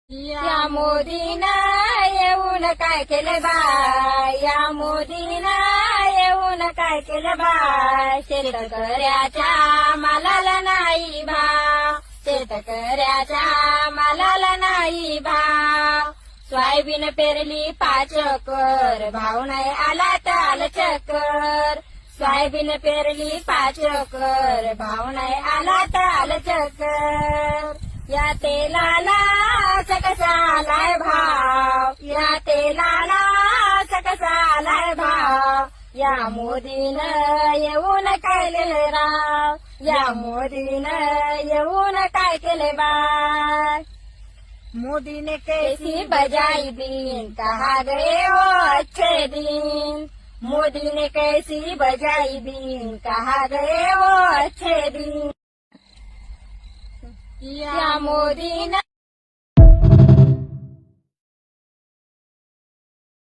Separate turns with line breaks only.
या मोदीनं येऊन काय केलं बा, या मोदीनं येऊन काय केलं बा, शेतकऱ्याच्या मालाला नाही भाव, शेतकऱ्याच्या मालाला नाही भाव. सोयाबीन पेरली 5 एकर, भाव नाही आला ताल चक्कर. सोयाबीन पेरली 5 एकर, भाव नाही आला ताल चक्कर. या तेलाला कसा आलाय भाव, या तेलाला कसा आलाय भाव. या मोदीनं येऊन काय केले राव, या मोदीनं येऊन काय केले बा. मोदी ने कैसी बजाई दिन, कहा गए हो अच्छे दिन. मोदी ने कैसी बजाई दिन, कहा गए हो अच्छे दिन. या मोदीनं